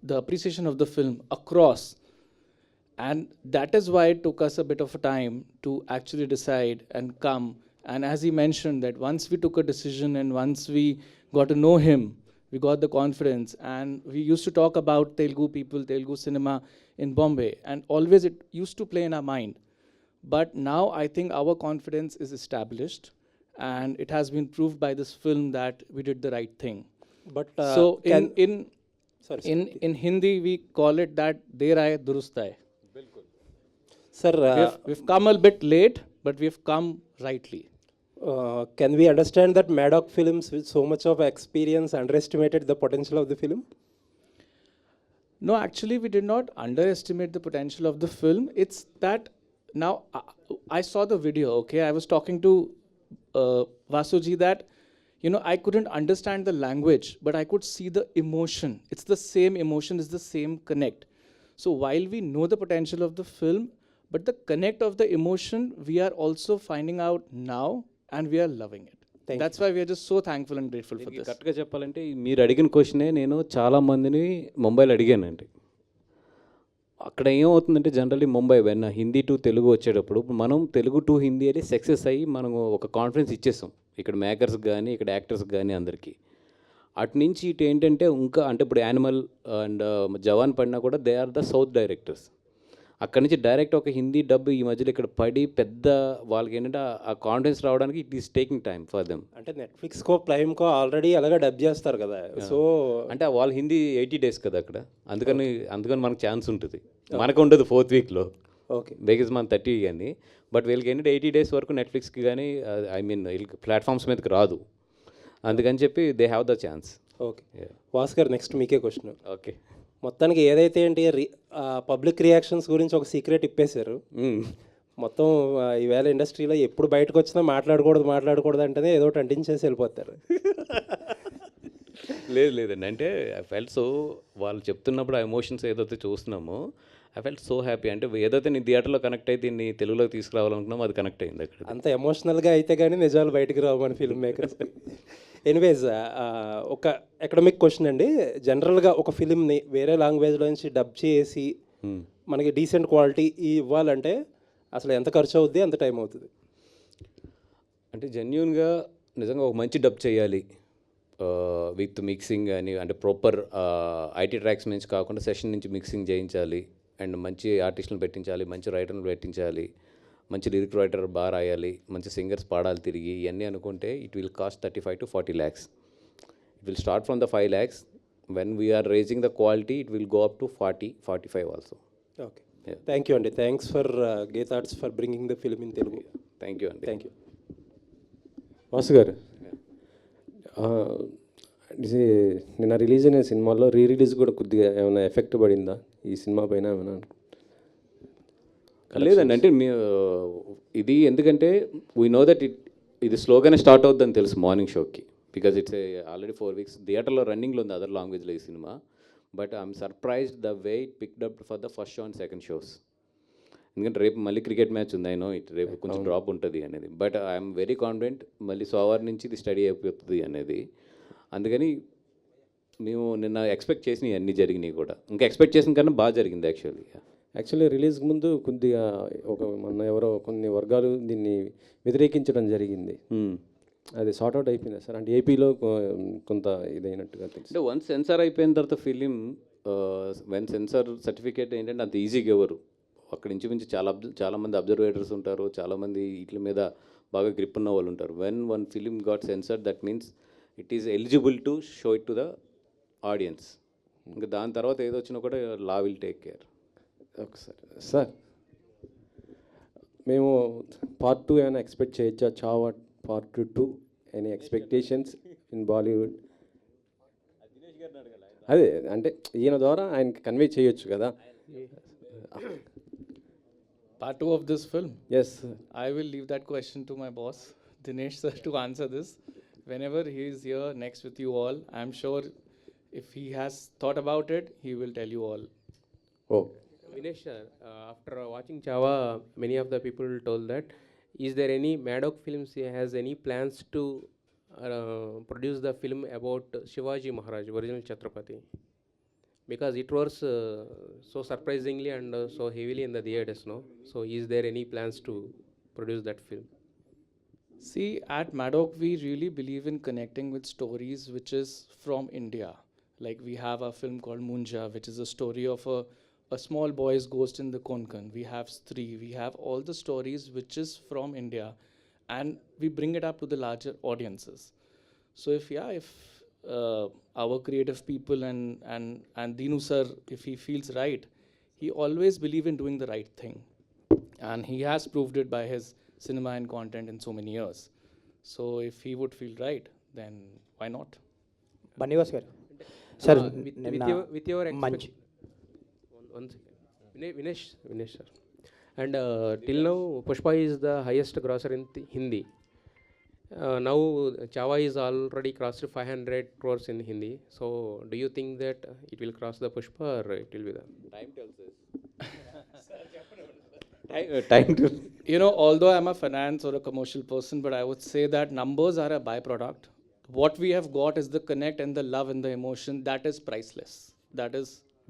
the appreciation of the film across. And that is why it took us a bit of a time to actually decide and come. And as he mentioned, that once we took a decision and once we got to know him, we got the confidence. And we used to talk about Telugu people, Telugu cinema in Bombay. And always it used to play in our mind. But now I think our confidence is established. And it has been proved by this film that we did the right thing. But So sorry, in Hindi, we call it that Der Aaye Durust Aaye. sir, We've come a bit late, but we've come rightly. can we understand that Maddock Films, with so much of experience, underestimated the potential of the film? No, actually, we did not underestimate the potential of the film. It's that now I saw the video, okay? I was talking to Vasuji that, I couldn't understand the language, but I could see the emotion. It's the same emotion, it's the same connect. So while we know the potential of the film, but the connect of the emotion, we are also finding out now and we are loving it. Thank That's why we are just so thankful and grateful for దీనికి this. కరెక్ట్గా చెప్పాలంటే మీరు అడిగిన క్వశ్చనే నేను చాలామందిని ముంబైలో అడిగానండి. అక్కడ ఏమవుతుందంటే జనరల్లీ ముంబై వెన్న హిందీ టు తెలుగు వచ్చేటప్పుడు మనం తెలుగు టు హిందీ అని సక్సెస్ అయ్యి మనం ఒక కాన్ఫిడెన్స్ ఇచ్చేసాం ఇక్కడ మేకర్స్ కానీ ఇక్కడ యాక్టర్స్ కానీ అందరికీ. అటు నుంచి ఇటు ఏంటంటే ఇంకా అంటే ఇప్పుడు యానిమల్ అండ్ జవాన్ పడినా కూడా they are the south directors. అక్కడి నుంచి డైరెక్ట్ ఒక హిందీ డబ్బు ఈ మధ్యలో ఇక్కడ పడి పెద్ద వాళ్ళకి ఏంటంటే ఆ కాన్ఫిడెన్స్ రావడానికి it is taking time for them. అంటే నెట్ఫ్లిక్స్కో ప్రైమ్కో ఆల్రెడీ అలాగే డబ్ చేస్తారు కదా, సో అంటే వాళ్ళు హిందీ 80 days కదా అక్కడ, అందుకని మనకు ఛాన్స్ ఉంటుంది, మనకు ఉండదు 4th weekలో. ఓకే, బికాజ్ మన 30 కానీ, బట్ వీళ్ళకి ఏంటంటే 80 days వరకు నెట్ఫ్లిక్స్కి కానీ ఐ మీన్ వీళ్ళకి ప్లాట్ఫామ్స్ మీదకి రాదు, అందుకని చెప్పి they have the chance. Okay. Bhaskar, next మీకే క్వశ్చన్. ఓకే, మొత్తానికి ఏదైతే ఏంటి పబ్లిక్ రియాక్షన్స్ గురించి ఒక సీక్రెట్ ఇప్పేశారు. మొత్తం ఈవేళ ఇండస్ట్రీలో ఎప్పుడు బయటకు వచ్చినా మాట్లాడకూడదు అంటేనే ఏదో ఒకటి అంటించేసి వెళ్ళిపోతారు. లేదండి, అంటే ఐ ఫెల్ట్ సో వాళ్ళు చెప్తున్నప్పుడు ఆ ఎమోషన్స్ ఏదైతే చూస్తున్నామో ఐ ఫెల్ట్ సో హ్యాపీ. అంటే ఏదైతే నీ థియేటర్లో కనెక్ట్ అయితే నీ తెలుగులోకి తీసుకురావాలనుకున్నామో అది కనెక్ట్ అయింది అక్కడ. అంత ఎమోషనల్గా అయితే కానీ నిజాలు బయటకు రావు మన ఫిల్మ్ మేకర్స్. ఎనీవేస్, ఒక ఎకడమిక్ క్వశ్చన్ అండి. జనరల్గా ఒక ఫిలింని వేరే లాంగ్వేజ్లో నుంచి డబ్ చేసి మనకి డీసెంట్ క్వాలిటీ ఇవ్వాలంటే అసలు ఎంత ఖర్చు అవుద్ది, ఎంత టైం అవుతుంది? అంటే జెన్యున్గా నిజంగా ఒక మంచి డబ్ చేయాలి విత్ మిక్సింగ్ అని, అంటే ప్రాపర్ ఐటీ ట్రాక్స్ నుంచి కాకుండా సెషన్ నుంచి మిక్సింగ్ చేయించాలి, అండ్ మంచి ఆర్టిస్టులను పెట్టించాలి, మంచి రైటర్లు పెట్టించాలి, మంచి లిరిక్ రైటర్ బాగా రాయాలి, మంచి సింగర్స్ పాడాలి తిరిగి, ఇవన్నీ అనుకుంటే it will cost 35 to 40 lakhs. It will start from the 5 lakhs. When we are raising the quality it will go up to 40-45 also. Okay, thank you అండి. Thanks for Geetha Arts for bringing the film in Telugu. Thank you అండి. Thank you. Vasu గారు, నిన్న release అయిన సినిమాలో release కూడా కొద్దిగా ఏమైనా effect పడిందా ఈ సినిమా పైన ఏమైనా? లేదండి, అంటే ఇది ఎందుకంటే వీ నో దట్ ఇది స్లోగానే స్టార్ట్ అవుతుందని తెలుసు మార్నింగ్ షోకి, బికాజ్ ఇట్స్ ఆల్రెడీ 4 weeks థియేటర్లో రన్నింగ్లో ఉంది అదర్ లాంగ్వేజ్లో ఈ cinema. But I'm surprised the way it picked up for the first show and second shows. ఎందుకంటే రేపు మళ్ళీ క్రికెట్ మ్యాచ్ ఉంది, అయినో ఇట్ రేపు కొంచెం డ్రాప్ ఉంటుంది అనేది, బట్ ఐఎమ్ వెరీ కాన్ఫిడెంట్ మళ్ళీ సోమవారం నుంచి ఇది స్టడీ అయిపోతుంది అనేది. అందుకని మేము నిన్న ఎక్స్పెక్ట్ చేసినవి అన్నీ జరిగినాయి కూడా, ఇంకా ఎక్స్పెక్ట్ చేసిన కన్నా బాగా జరిగింది యాక్చువల్లీ రిలీజ్ ముందు కొద్దిగా మొన్న ఎవరో కొన్ని వర్గాలు దీన్ని వ్యతిరేకించడం జరిగింది, అది సార్ట్అవుట్ అయిపోయింది సార్? అంటే ఏపీలో కొంత ఇదైనట్టుగా తెలుసు. అంటే వన్స్ సెన్సార్ అయిపోయిన తర్వాత ఫిలిం వెన్ సెన్సార్ సర్టిఫికేట్ ఏంటంటే అంత ఈజీగా ఎవరు అక్కడ నుంచి చాలామంది అబ్జర్వేటర్స్ ఉంటారు, చాలామంది వీటి మీద బాగా గ్రిప్ ఉన్న వాళ్ళు ఉంటారు. When one film got censor that means it is eligible to show it to the audience. ఇంకా దాని తర్వాత ఏదో వచ్చినా కూడా లా విల్ టేక్ కేర్. ఒకసారి సార్, మేము పార్ట్ 2 ఏమైనా ఎక్స్పెక్ట్ చేయొచ్చా? Chhaava part 2, any expectations in Bollywood? అదే అంటే ఈయన ద్వారా ఆయనకి కన్వే చేయొచ్చు కదా. Part 2 of this film? Yes, I will leave that question to my boss, Dinesh sir, to answer this. Whenever he is here next with you all, I'm sure if he has thought about it, he will tell you all. oh, Vinesh sir, after watching Chava, many of the people told that, is there any Maddock Films has any plans to produce the film about Shivaji Maharaj, original Chhatrapati? because it was so surprisingly and so heavily in the theaters, no? So is there any plans to produce that film? See, at Maddock, we really believe in connecting with stories which is from India. Like we have a film called Munja, which is a story of a small boy's ghost in the Konkan. We have Stree, we have all the stories which is from India, and we bring it up to the larger audiences. So if our creative people and Dinu sir, if he feels right, he always believe in doing the right thing, and he has proved it by his cinema and content in so many years. So if he would feel right, then why not? Bunny Vas గారు sir With your మంచి one second. Vinesh sir. And till now, Pushpa is the highest grosser in Hindi. Now, Chava is already crossed 500 crores in Hindi. So, do you think that it will cross the Pushpa or it will be the... Time tells us. Time to... You know, although I'm a finance or a commercial person, but I would say that numbers are a byproduct. What we have got is the connect and the love and the emotion that is priceless. That is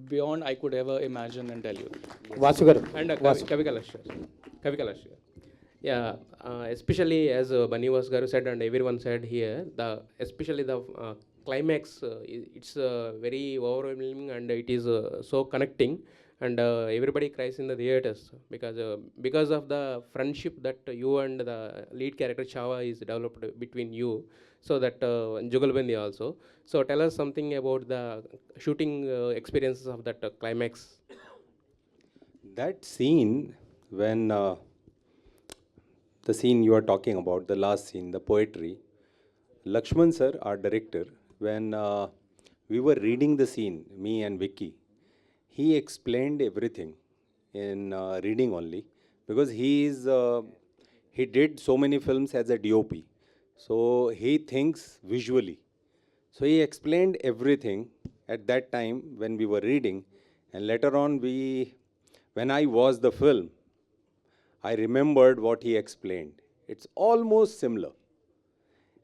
beyond I could ever imagine and tell you. Vasu గారు And Kavi Kalash. Yeah, especially as Bannivas Garu said and everyone said here, especially the climax, it's very overwhelming and it is so connecting, and everybody cries in the theaters because of the friendship that you and the lead character Chava is developed between you. So that Jugalbandi also. So tell us something about the shooting experiences of that climax. That scene, when the scene you are talking about, the last scene, the poetry, Lakshman sir, our director, when we were reading the scene, me and Vicky, he explained everything in reading only, because he did so many films as a DOP, so he thinks visually. So he explained everything at that time when we were reading, and later on when I watched the film, I remembered what he explained. It's almost similar.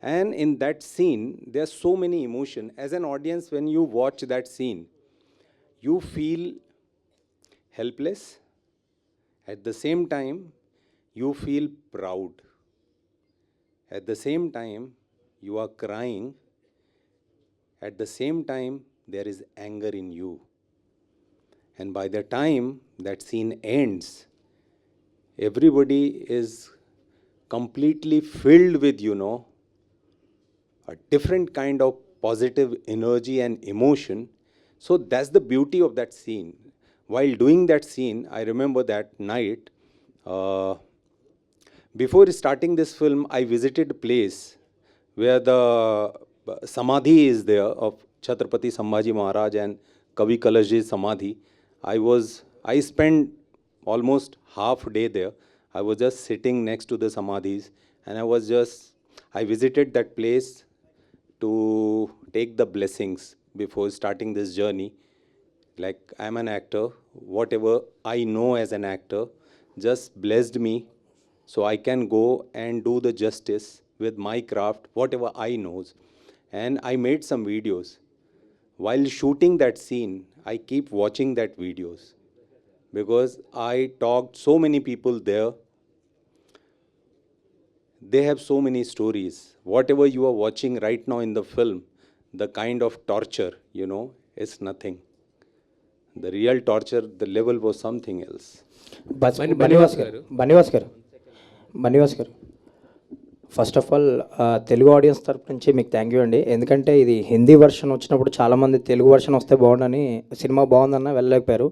And in that scene, there's so many emotion. As an audience, when you watch that scene, you feel helpless. At the same time, you feel proud. At the same time, you are crying. At the same time, there is anger in you. And by the time that scene ends, everybody is completely filled with, a different kind of positive energy and emotion. So that's the beauty of that scene. While doing that scene, I remember that night, before starting this film, I visited a place where the Samadhi is there of Chhatrapati Sambhaji Maharaj and Kavi Kalashji's Samadhi. I spent almost half day there. I was just sitting next to the Samadhis, and I visited that place to take the blessings before starting this journey. Like, I'm an actor, whatever I know as an actor just blessed me, so I can go and do the justice with my craft, whatever I knows. And I made some videos. While shooting that scene, I keep watching that videos, because I talked so many people there. They have so many stories. Whatever you are watching right now in the film, the kind of torture, is nothing. The real torture, the level was something else. Bunny Vas గారు first of all Telugu audience తరపు నుంచి మీకు thank you అండి. ఎందుకంటే ఇది Hindi version వచ్చినప్పుడు చాలామంది Telugu version వస్తే బాగుండని, సినిమా బాగుందన్న వెళ్ళలేకపోయారు.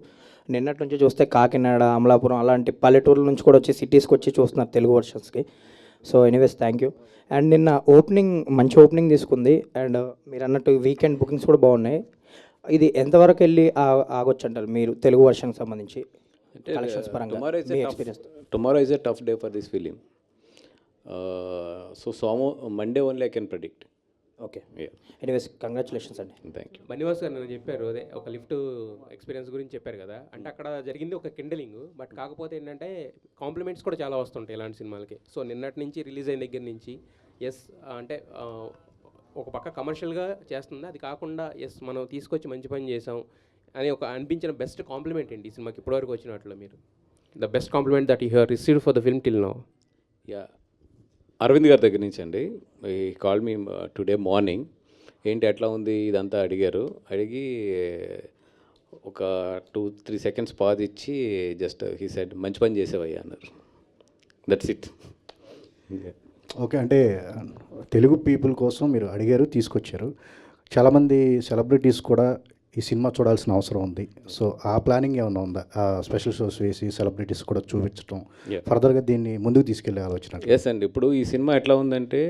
నిన్నటి నుంచి చూస్తే కాకినాడ, అమలాపురం అలాంటి పల్లెటూర్ల నుంచి కూడా వచ్చి సిటీస్కి వచ్చి చూస్తున్నారు తెలుగు వర్షన్స్కి. So anyways thank you. And నిన్న మంచి ఓపెనింగ్ తీసుకుంది, అండ్ మీరు అన్నట్టు వీకెండ్ బుకింగ్స్ కూడా బాగున్నాయి. ఇది ఎంతవరకు వెళ్ళి ఆగొచ్చు అంటారు మీరు తెలుగు వర్షన్కి సంబంధించి కలెక్షన్స్ పరంగా మీ experience? Tomorrow is a tough day for this film. So Monday only I can predict. Okay, anyways congratulations అండి. Thank you. బన్నివాస్ గారు నేను చెప్పారు అదే ఒక లిఫ్ట్ ఎక్స్పీరియన్స్ గురించి చెప్పారు కదా, అంటే అక్కడ జరిగింది ఒక కిండలింగ్, బట్ కాకపోతే ఏంటంటే కాంప్లిమెంట్స్ కూడా చాలా వస్తుంటాయి ఇలాంటి సినిమాలకి. సో నిన్నటి నుంచి రిలీజ్ అయిన దగ్గర నుంచి అంటే ఒక పక్క కమర్షియల్గా చేస్తుంది, అది కాకుండా మనం తీసుకొచ్చి మంచి పని చేసాం, అని ఒక అనిపించిన బెస్ట్ కాంప్లిమెంట్ ఏంటి ఈ సినిమాకి ఇప్పటివరకు వచ్చిన వాటిలో మీరు the best compliment that you have received for the film till now? Yeah, Aravind గారి దగ్గర నుంచి అండి. ఈ కాల్ మీ టుడే మార్నింగ్, ఏంటి ఎట్లా ఉంది ఇదంతా అడిగారు. అడిగి ఒక 2-3 సెకండ్స్ పాజ్ ఇచ్చి జస్ట్ హీ సెడ్ మంచి పని చేసేవయ్యా అన్నారు. That's it. ఓకే, అంటే తెలుగు పీపుల్ కోసం మీరు అడిగారు, తీసుకొచ్చారు. చాలామంది సెలబ్రిటీస్ కూడా ఈ సినిమా చూడాల్సిన అవసరం ఉంది. సో ఆ ప్లానింగ్ ఏమైనా ఉందా? స్పెషల్ షోస్ వేసి సెలబ్రిటీస్ కూడా చూపించడం, ఫర్దర్గా దీన్ని ముందుకు తీసుకెళ్లే ఆలోచన? ఎస్ అండి. ఇప్పుడు ఈ సినిమా ఎట్లా ఉందంటే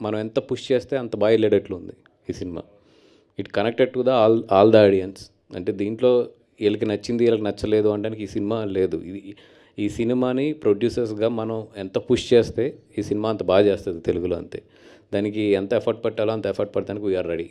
మనం ఎంత పుష్ చేస్తే అంత బాగా వెళ్ళేటట్లు ఉంది ఈ cinema. It connected to the all the audience. అంటే దీంట్లో వీళ్ళకి నచ్చింది వీళ్ళకి నచ్చలేదు అనడానికి ఈ సినిమా లేదు. ఈ సినిమాని ప్రొడ్యూసర్స్గా మనం ఎంత పుష్ చేస్తే ఈ సినిమా అంత బాగా చేస్తుంది తెలుగులో. అంతే, దానికి ఎంత ఎఫర్ట్ పెట్టాలో అంత ఎఫర్ట్ పడటానికి వీఆర్ రెడీ.